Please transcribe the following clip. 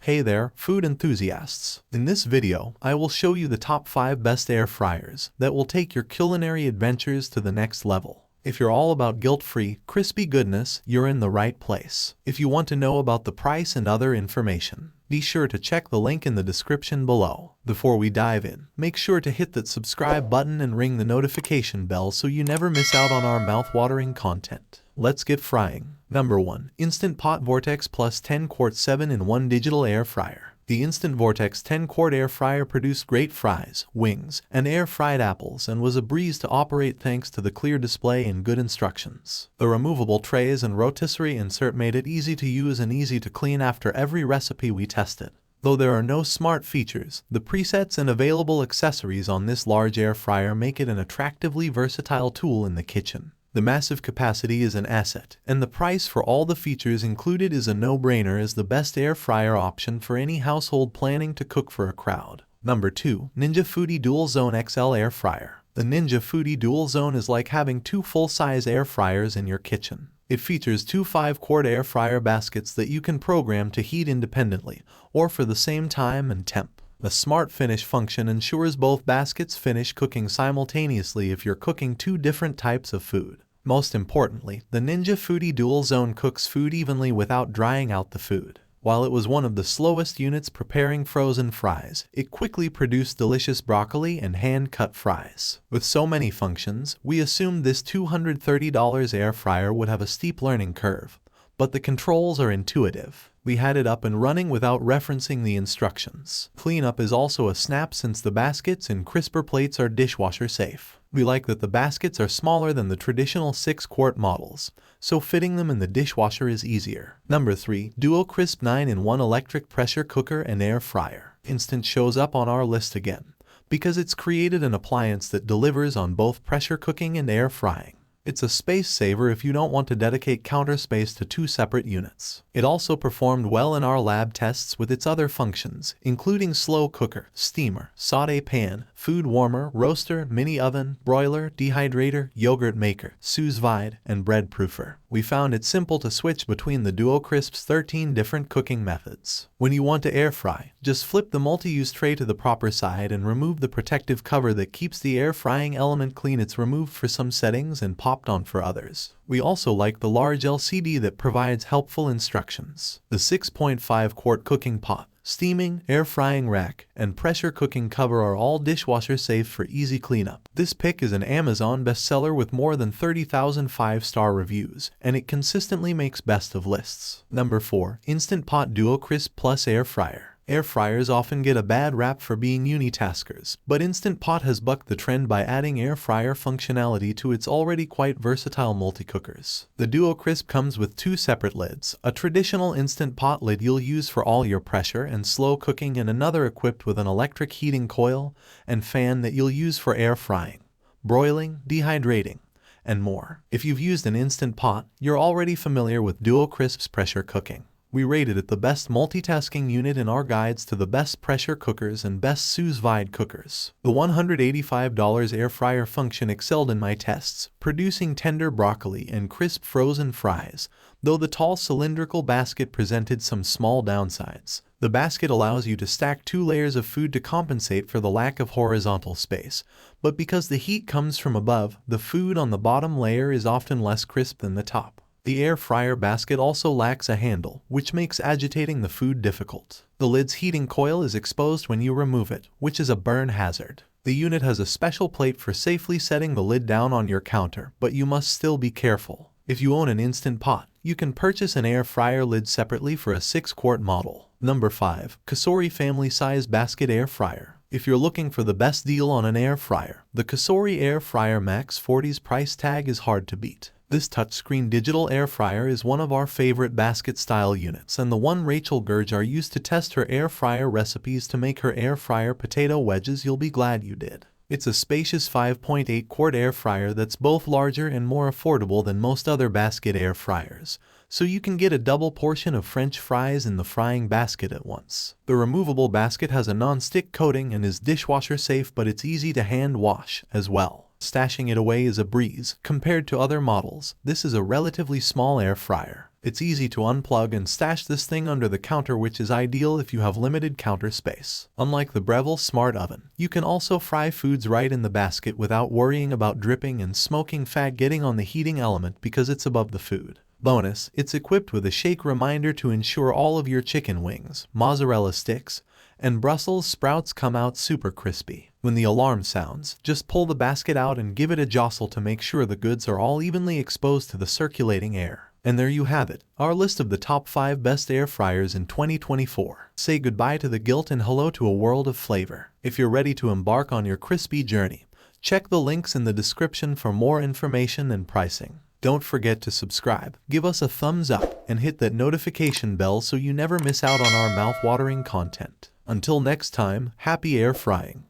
Hey there, food enthusiasts. In this video, I will show you the top 5 best air fryers that will take your culinary adventures to the next level. If you're all about guilt-free, crispy goodness, you're in the right place. If you want to know about the price and other information, be sure to check the link in the description below. Before we dive in, make sure to hit that subscribe button and ring the notification bell so you never miss out on our mouth-watering content. Let's get frying. Number 1. Instant Pot Vortex Plus 10-Quart 7-in-1 Digital Air Fryer. The Instant Vortex 10-quart air fryer produced great fries, wings, and air-fried apples and was a breeze to operate thanks to the clear display and good instructions. The removable trays and rotisserie insert made it easy to use and easy to clean after every recipe we tested. Though there are no smart features, the presets and available accessories on this large air fryer make it an attractively versatile tool in the kitchen. The massive capacity is an asset, and the price for all the features included is a no-brainer as the best air fryer option for any household planning to cook for a crowd. Number 2. Ninja Foodi DualZone XL Air Fryer. The Ninja Foodi DualZone is like having 2 full-size air fryers in your kitchen. It features 2 5-quart air fryer baskets that you can program to heat independently, or for the same time and temp. The Smart Finish function ensures both baskets finish cooking simultaneously if you're cooking 2 different types of food. Most importantly, the Ninja Foodi DualZone cooks food evenly without drying out the food. While it was one of the slowest units preparing frozen fries, it quickly produced delicious broccoli and hand-cut fries. With so many functions, we assumed this $230 air fryer would have a steep learning curve, but the controls are intuitive. We had it up and running without referencing the instructions. Cleanup is also a snap since the baskets and crisper plates are dishwasher safe. We like that the baskets are smaller than the traditional 6-quart models, so fitting them in the dishwasher is easier. Number 3. Duo Crisp 9-in-1 Electric Pressure Cooker and Air Fryer. Instant shows up on our list again, because it's created an appliance that delivers on both pressure cooking and air frying. It's a space saver if you don't want to dedicate counter space to 2 separate units. It also performed well in our lab tests with its other functions, including slow cooker, steamer, sauté pan, food warmer, roaster, mini oven, broiler, dehydrator, yogurt maker, sous vide, and bread proofer. We found it simple to switch between the Duo Crisp's 13 different cooking methods. When you want to air fry, just flip the multi-use tray to the proper side and remove the protective cover that keeps the air frying element clean. It's removed for some settings and popped on for others. We also like the large LCD that provides helpful instructions. The 6.5-quart cooking pot, steaming, air frying rack, and pressure cooking cover are all dishwasher safe for easy cleanup. This pick is an Amazon bestseller with more than 30,000 5-star reviews, and it consistently makes best of lists. Number 4. Instant Pot Duo Crisp Plus Air Fryer. Air fryers often get a bad rap for being unitaskers, but Instant Pot has bucked the trend by adding air fryer functionality to its already quite versatile multi-cookers. The Duo Crisp comes with 2 separate lids, a traditional Instant Pot lid you'll use for all your pressure and slow cooking and another equipped with an electric heating coil and fan that you'll use for air frying, broiling, dehydrating, and more. If you've used an Instant Pot, you're already familiar with Duo Crisp's pressure cooking. We rated it the best multitasking unit in our guides to the best pressure cookers and best sous vide cookers. The $185 air fryer function excelled in my tests, producing tender broccoli and crisp frozen fries, though the tall cylindrical basket presented some small downsides. The basket allows you to stack 2 layers of food to compensate for the lack of horizontal space, but because the heat comes from above, the food on the bottom layer is often less crisp than the top. The air fryer basket also lacks a handle, which makes agitating the food difficult. The lid's heating coil is exposed when you remove it, which is a burn hazard. The unit has a special plate for safely setting the lid down on your counter, but you must still be careful. If you own an Instant Pot, you can purchase an air fryer lid separately for a 6-quart model. Number 5. Cosori Family Size Basket Air Fryer. If you're looking for the best deal on an air fryer, the Cosori Air Fryer Max 40's price tag is hard to beat. This touchscreen digital air fryer is one of our favorite basket-style units and the one Rachel Gerger used to test her air fryer recipes to make her air fryer potato wedges. You'll be glad you did. It's a spacious 5.8-quart air fryer that's both larger and more affordable than most other basket air fryers, so you can get a double portion of French fries in the frying basket at once. The removable basket has a non-stick coating and is dishwasher safe, but it's easy to hand wash as well. Stashing it away is a breeze. Compared to other models, this is a relatively small air fryer. It's easy to unplug and stash this thing under the counter, which is ideal if you have limited counter space. Unlike the Breville Smart Oven, you can also fry foods right in the basket without worrying about dripping and smoking fat getting on the heating element because it's above the food. Bonus, it's equipped with a shake reminder to ensure all of your chicken wings, mozzarella sticks, and Brussels sprouts come out super crispy. When the alarm sounds, just pull the basket out and give it a jostle to make sure the goods are all evenly exposed to the circulating air. And there you have it, our list of the top 5 best air fryers in 2024. Say goodbye to the guilt and hello to a world of flavor. If you're ready to embark on your crispy journey, check the links in the description for more information and pricing. Don't forget to subscribe, give us a thumbs up, and hit that notification bell so you never miss out on our mouth-watering content. Until next time, happy air frying!